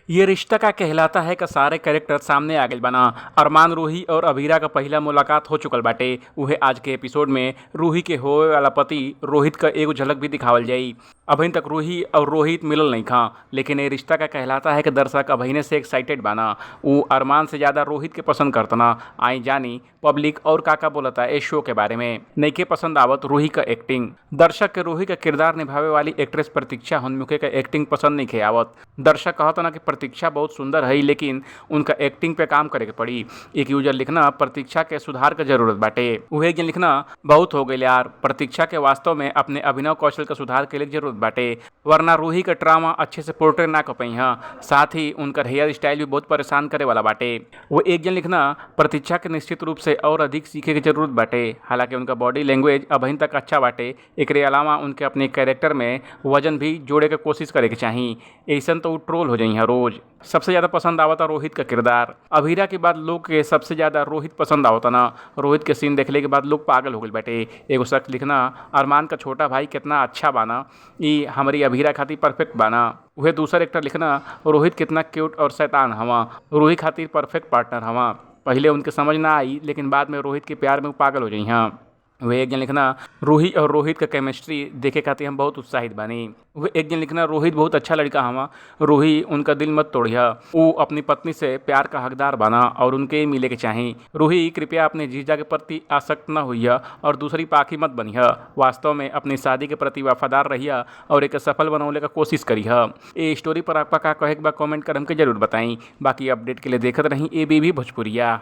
ये रिश्ता का कहलाता है कि सारे कैरेक्टर सामने आ गइल बाना। अरमान, रूही और अभीरा का पहिला मुलाकात हो चुकल बाटे। उहे आज के एपिसोड में रूही के होवे वाला पति रोहित का एगो झलक भी दिखावल जाई। अभी तक रूही और रोहित मिलल नहीं खा, लेकिन ये रिश्ता का कहलाता है कि दर्शक अभिने से एक्साइटेड बाना। वो अरमान से ज़्यादा रोहित के पसंद करतना। आई जानी पब्लिक और काका बोलता है इस शो के बारे में। नइखे पसंद आवत रूही का एक्टिंग। दर्शक के रूही का किरदार निभावे वाली एक्ट्रेस प्रतीक्षा हनमुखे का एक्टिंग पसंद नहीं आवत। दर्शक कहता ना कि प्रतीक्षा बहुत सुंदर है, लेकिन उनका एक्टिंग पे काम करे के पड़ी। एक यूजर लिखना प्रतीक्षा के सुधार के जरूरत बाटे। वह एक जन लिखना बहुत हो गए यार, प्रतीक्षा के वास्तव में अपने अभिनव कौशल का सुधार के लिए जरूरत बाटे, वरना रूही का ड्रामा अच्छे से पोर्ट्रे ना कर पाई। हाँ, साथ ही उनका हेयर स्टाइल भी बहुत परेशान करे वाला बाटे। वो एक जन लिखना प्रतीक्षा के निश्चित रूप से और अधिक सीखे की जरूरत बाटे। हालांकि उनका बॉडी लैंग्वेज अभी तक अच्छा बाटे। एकरे अलावा उनके अपने कैरेक्टर में वजन भी जोड़े के कोशिश करे के चाहिए, ऐसा तो ट्रोल हो जाई है रोज। सबसे ज़्यादा पसंद आवता रोहित का किरदार। अभीरा के बाद लोग के सबसे ज़्यादा रोहित पसंद आवता ना। रोहित के सीन देखने के बाद लोग पागल हो गए बैठे। एगो शख्स लिखना अरमान का छोटा भाई कितना अच्छा बाना, ये हमारी अभीरा खातिर परफेक्ट बाना। वह दूसरा एक्टर लिखना रोहित कितना क्यूट और शैतान हवा, रूही खातिर परफेक्ट पार्टनर हवा। पहले उनके समझ ना आई, लेकिन बाद में रोहित के प्यार में वो पागल हो जाई। हाँ, वह एक जन लिखना रूही और रोहित का केमिस्ट्री देखे खातिर हम बहुत उत्साहित बनी। वह एक जन लिखना रोहित बहुत अच्छा लड़का हवा, रूही उनका दिल मत तोड़िया। वो अपनी पत्नी से प्यार का हकदार बना और उनके मिले के चाहिए। रूही कृपया अपने जीजा के प्रति आसक्त न होइया और दूसरी पाखी मत बनिया। वास्तव में अपनी शादी के प्रति वफादार रहिया और एक सफल बनौले का कोशिश करिया। ये स्टोरी पर आपका का कहे के बा कमेंट कर हमके जरूर बताई। बाकी अपडेट के लिए देखत रही ABB भोजपुरिया।